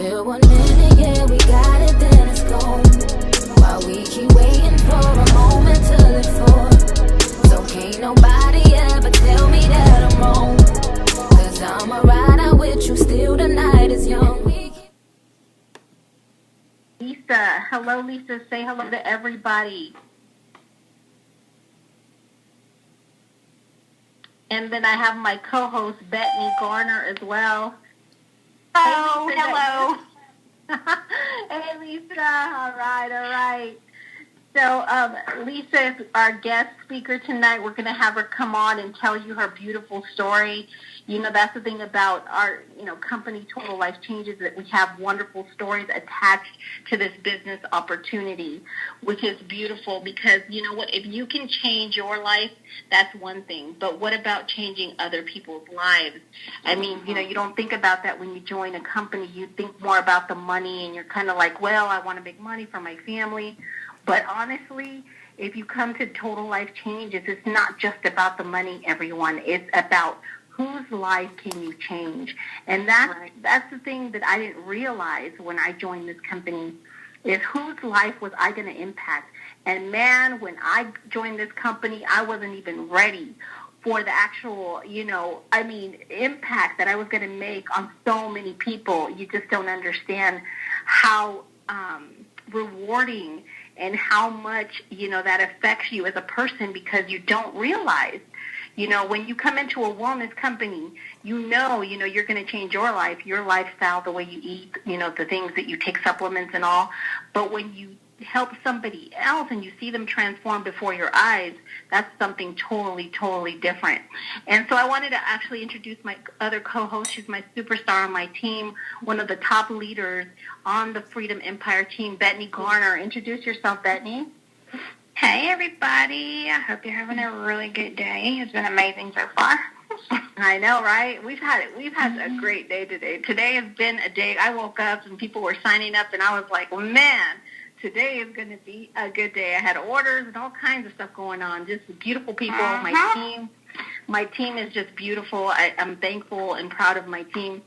Feel 1 minute, yeah, we got it, then it's gone. While we keep waiting for a moment to live for. So can't nobody ever tell me that I'm wrong. Cause I'ma ride out with you, still the night is young. Lisa, hello Lisa, say hello to everybody. And then I have my co-host Bethany Garner as well. Hello, hello. Hey Lisa, all right. So Lisa is our guest speaker tonight. We're going to have her come on and tell you her beautiful story. You know, that's the thing about our, company Total Life Changes, that we have wonderful stories attached to this business opportunity, which is beautiful because, you know what, if you can change your life, that's one thing. But what about changing other people's lives? I mean, you don't think about that when you join a company. You think more about the money, and you're kind of like, well, I want to make money for my family. But honestly, if you come to Total Life Changes, it's not just about the money, everyone. It's about whose life can you change. And that's the thing that I didn't realize when I joined this company, is whose life was I going to impact. And man, when I joined this company, I wasn't even ready for the actual, impact that I was going to make on so many people. You just don't understand how rewarding and how much, that affects you as a person, because you don't realize, when you come into a wellness company, you're going to change your life, your lifestyle, the way you eat, the things that you take, supplements and all. But when you help somebody else and you see them transform before your eyes, that's something totally, totally different. And so I wanted to actually introduce my other co-host. She's my superstar on my team, one of the top leaders on the Freedom Empire team, Bethany Garner. Introduce yourself, Bethany. Hey, everybody. I hope you're having a really good day. It's been amazing so far. I know, right? We've had a great day today. Today has been a day. I woke up and people were signing up, and I was like, man, today is going to be a good day. I had orders and all kinds of stuff going on. Just beautiful people. My team is just beautiful. I'm thankful and proud of my team.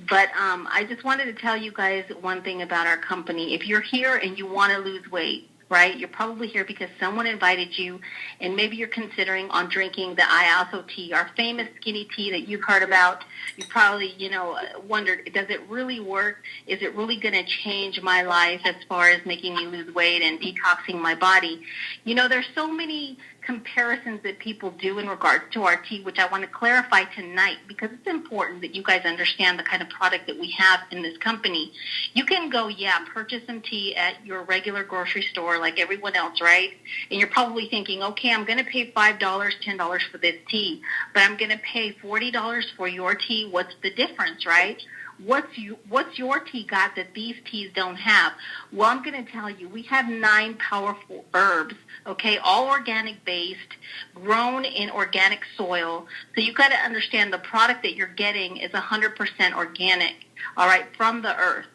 But I just wanted to tell you guys one thing about our company. If you're here and you want to lose weight, right, you're probably here because someone invited you, and maybe you're considering on drinking the IASO tea, our famous skinny tea that you've heard about. You probably, wondered, does it really work? Is it really going to change my life as far as making me lose weight and detoxing my body? There's so many comparisons that people do in regards to our tea, which I want to clarify tonight, because it's important that you guys understand the kind of product that we have in this company. You can go, purchase some tea at your regular grocery store like everyone else, right? And you're probably thinking, okay, I'm going to pay $5, $10 for this tea, but I'm going to pay $40 for your tea. What's the difference, right? What's your tea got that these teas don't have? Well, I'm going to tell you, we have 9 powerful herbs, okay, all organic based, grown in organic soil. So you got to understand the product that you're getting is 100% organic, all right, from the earth.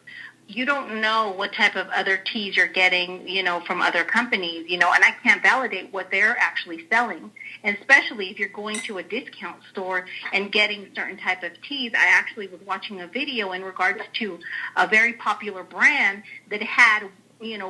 You don't know what type of other teas you're getting, from other companies, and I can't validate what they're actually selling. And especially if you're going to a discount store and getting certain type of teas. I actually was watching a video in regards to a very popular brand that had,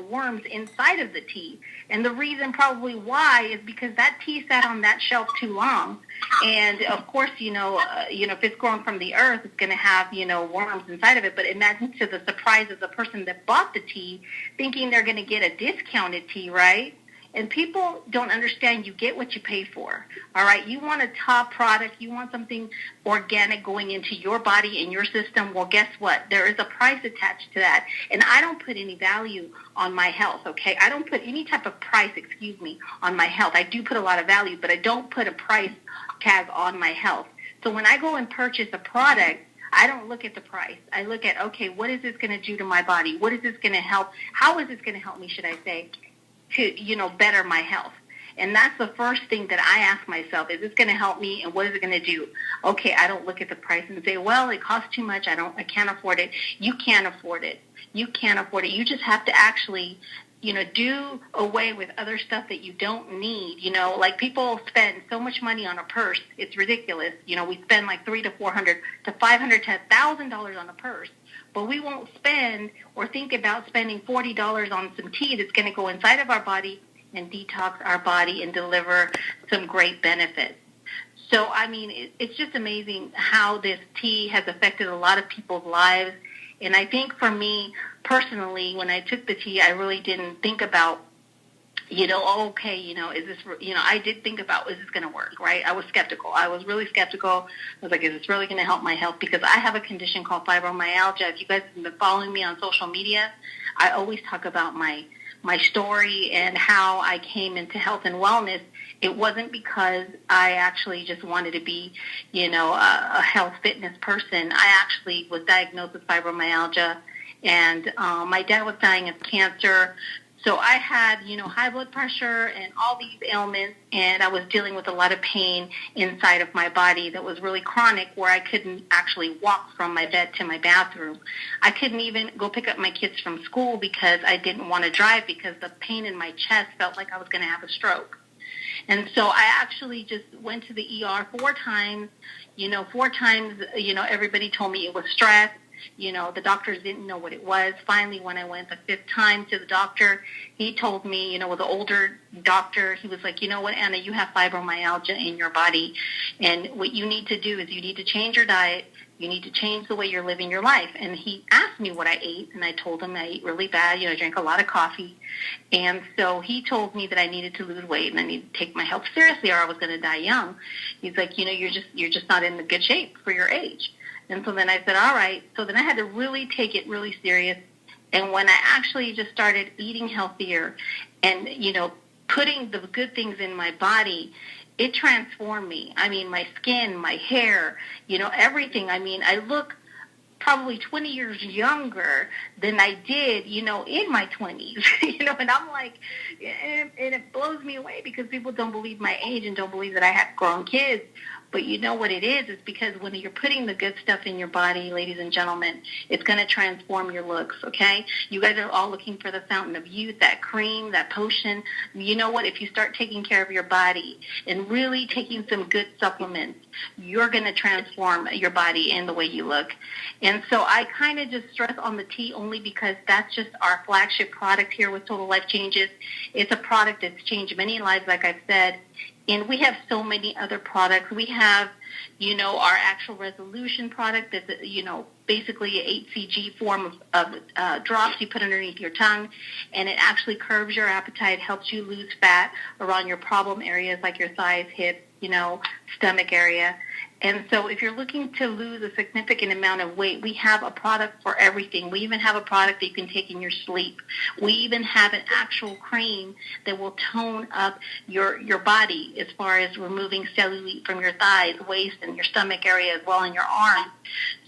worms inside of the tea. And the reason probably why is because that tea sat on that shelf too long. And of course, if it's grown from the earth, it's going to have, worms inside of it. But imagine to the surprise of the person that bought the tea, thinking they're going to get a discounted tea, right? And people don't understand you get what you pay for, all right? You want a top product. You want something organic going into your body and your system. Well, guess what? There is a price attached to that. And I don't put any value on my health, okay? I don't put any type of price, on my health. I do put a lot of value, but I don't put a price tag on my health. So when I go and purchase a product, I don't look at the price. I look at, okay, what is this going to do to my body? What is this going to help? How is this going to help me, should I say, to, better my health? And that's the first thing that I ask myself, is this going to help me, and what is it going to do? Okay, I don't look at the price and say, well, it costs too much. I can't afford it. You can't afford it. You can't afford it. You just have to actually, do away with other stuff that you don't need. Like people spend so much money on a purse. It's ridiculous. We spend like $300 to $400 to $500 to $1,000 on a purse. but we won't spend or think about spending $40 on some tea that's going to go inside of our body and detox our body and deliver some great benefits. So, I mean, it's just amazing how this tea has affected a lot of people's lives. And I think for me personally, when I took the tea, I really didn't think about, is this, I did think about, is this going to work, right? I was skeptical. I was really skeptical. I was like, is this really going to help my health? Because I have a condition called fibromyalgia. If you guys have been following me on social media, I always talk about my story and how I came into health and wellness. It wasn't because I actually just wanted to be, a health fitness person. I actually was diagnosed with fibromyalgia, and my dad was dying of cancer. So I had, high blood pressure and all these ailments, and I was dealing with a lot of pain inside of my body that was really chronic, where I couldn't actually walk from my bed to my bathroom. I couldn't even go pick up my kids from school because I didn't want to drive because the pain in my chest felt like I was going to have a stroke. And so I actually just went to the ER 4 times. 4 times, everybody told me it was stress. The doctors didn't know what it was. Finally, when I went the 5th time to the doctor, he told me, with an older doctor, he was like, you know what, Anna, you have fibromyalgia in your body. And what you need to do is you need to change your diet. You need to change the way you're living your life. And he asked me what I ate, and I told him I ate really bad. I drank a lot of coffee. And so he told me that I needed to lose weight and I needed to take my health seriously or I was going to die young. He's like, you're just not in good shape for your age. And so then I said, all right. So then I had to really take it really serious. And when I actually just started eating healthier and, putting the good things in my body, it transformed me. I mean, my skin, my hair, everything. I mean, I look probably 20 years younger than I did, in my 20s, and I'm like, and it blows me away because people don't believe my age and don't believe that I have grown kids. But you know what it is because when you're putting the good stuff in your body, ladies and gentlemen, it's going to transform your looks, okay? You guys are all looking for the fountain of youth, that cream, that potion. You know what? If you start taking care of your body and really taking some good supplements, you're going to transform your body and the way you look. And so I kind of just stress on the tea only because that's just our flagship product here with Total Life Changes. It's a product that's changed many lives, like I've said. And we have so many other products. We have, our actual resolution product that's, basically an HCG form of drops you put underneath your tongue. And it actually curbs your appetite, helps you lose fat around your problem areas like your thighs, hips, stomach area. And so if you're looking to lose a significant amount of weight, we have a product for everything. We even have a product that you can take in your sleep. We even have an actual cream that will tone up your body as far as removing cellulite from your thighs, waist, and your stomach area as well, and your arms.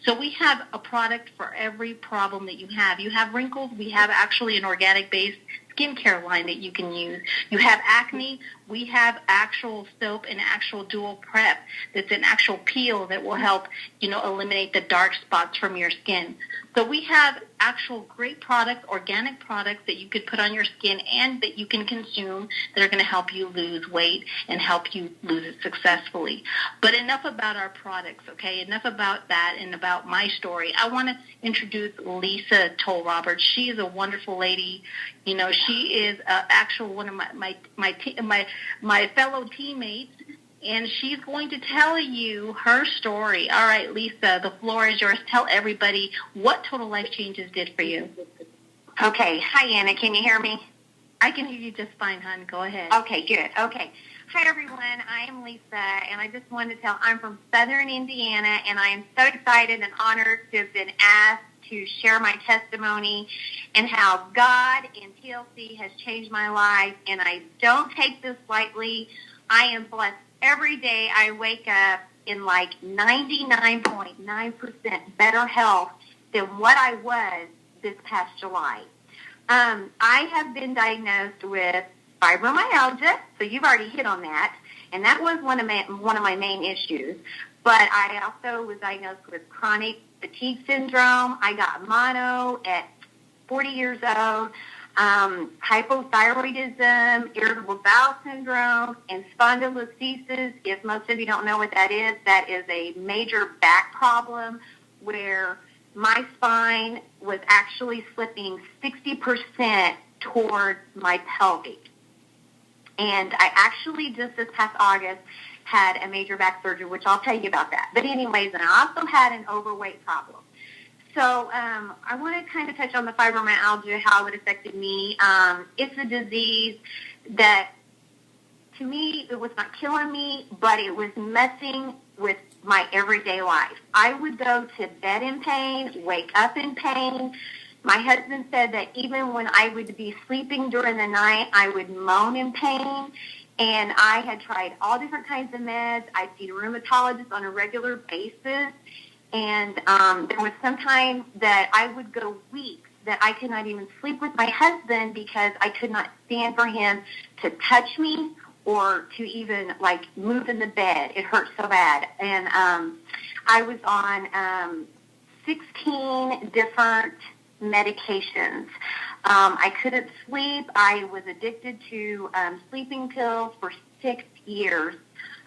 So we have a product for every problem that you have. You have wrinkles. We have actually an organic-based skincare line that you can use. You have acne. We have actual soap and actual dual prep that's an actual peel that will help, eliminate the dark spots from your skin. So we have actual great products, organic products that you could put on your skin and that you can consume that are going to help you lose weight and help you lose it successfully. But enough about our products, okay? Enough about that and about my story. I want to introduce Lisa Toll Roberts. She is a wonderful lady. She is actual one of my fellow teammates. And she's going to tell you her story. All right, Lisa, the floor is yours. Tell everybody what Total Life Changes did for you. Okay. Hi, Anna. Can you hear me? I can hear you just fine, hon. Go ahead. Okay, good. Okay. Hi, everyone. I am Lisa, and I just wanted to tell I'm from Southern Indiana, and I am so excited and honored to have been asked to share my testimony and how God and TLC has changed my life, and I don't take this lightly. I am blessed. Every day I wake up in like 99.9% better health than what I was this past July. I have been diagnosed with fibromyalgia, so you've already hit on that, and that was one of my main issues. But I also was diagnosed with chronic fatigue syndrome. I got mono at 40 years old. Hypothyroidism, irritable bowel syndrome, and spondylolisthesis. If most of you don't know what that is a major back problem where my spine was actually slipping 60% towards my pelvic. And I actually just this past August had a major back surgery, which I'll tell you about that. But anyways, and I also had an overweight problem. So I want to kind of touch on the fibromyalgia, how it affected me. It's a disease that, to me, it was not killing me, but it was messing with my everyday life. I would go to bed in pain, wake up in pain. My husband said that even when I would be sleeping during the night, I would moan in pain. And I had tried all different kinds of meds. I'd see a rheumatologist on a regular basis. And there was some time that I would go weeks that I could not even sleep with my husband because I could not stand for him to touch me or to even, like, move in the bed. It hurt so bad. And I was on 16 different medications. I couldn't sleep. I was addicted to sleeping pills for 6 years.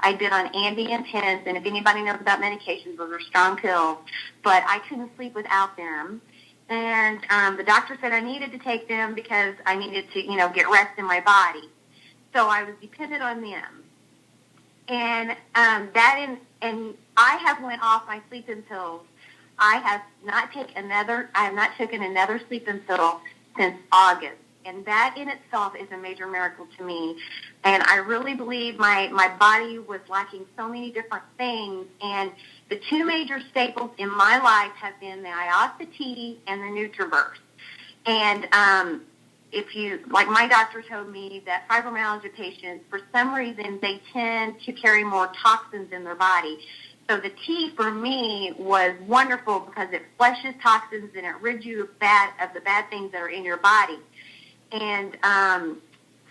I'd been on Ambien pens, and if anybody knows about medications, those are strong pills, but I couldn't sleep without them. And the doctor said I needed to take them because I needed to, get rest in my body. So I was dependent on them. And and I have went off my sleeping pills. I have not taken another sleeping pill since August. And that in itself is a major miracle to me. And I really believe my body was lacking so many different things. And the two major staples in my life have been the IOSA T and the NutriBurst. And like my doctor told me that fibromyalgia patients, for some reason, they tend to carry more toxins in their body. So the tea for me was wonderful because it flushes toxins and it rids you of the bad things that are in your body. And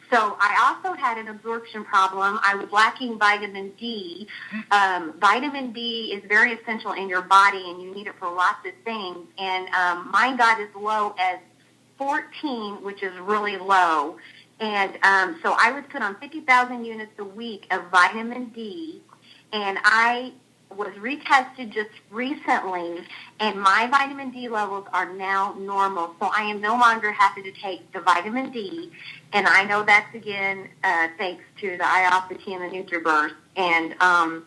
so I also had an absorption problem. I was lacking vitamin D. Vitamin D is very essential in your body, and you need it for lots of things. And mine got as low as 14, which is really low. And so I was put on 50,000 units a week of vitamin D, and I was retested just recently, and my vitamin D levels are now normal. So I am no longer having to take the vitamin D, and I know that's, again, thanks to the IOSA T and the NutriBurst. And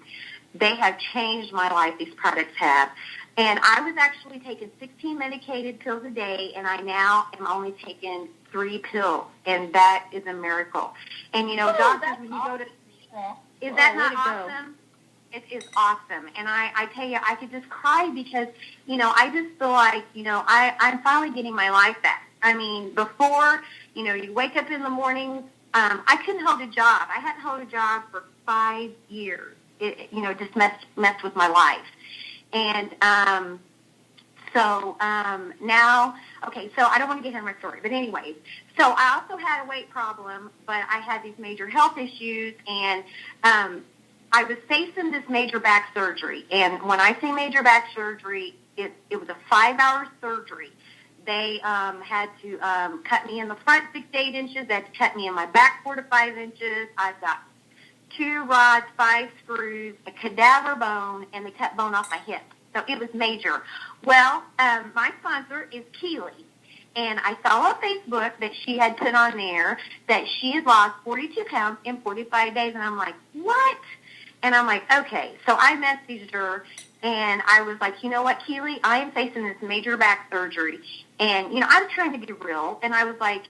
they have changed my life, these products have. And I was actually taking 16 medicated pills a day, and I now am only taking 3 pills, and that is a miracle. And, doctors, when you go to... Is that not awesome? It is awesome. And I tell you, I could just cry because, I just feel like, I'm finally getting my life back. I mean, before, you wake up in the morning, I couldn't hold a job. I hadn't held a job for 5 years. It just messed with my life. And now, okay, so I don't want to get into my story, but anyways, so I also had a weight problem, but I had these major health issues, and I was facing this major back surgery. And when I say major back surgery, it was a 5-hour surgery. They had to cut me in the front 6 to 8 inches. They had to cut me in my back 4 to 5 inches. I've got 2 rods, 5 screws, a cadaver bone, and they cut bone off my hip. So it was major. Well, my sponsor is Keely. And I saw on Facebook that she had put on there that she had lost 42 pounds in 45 days. And I'm like, what? And I'm like, okay. So I messaged her, and I was like, you know what, Keely, I am facing this major back surgery. And, I was trying to be real. And I was like,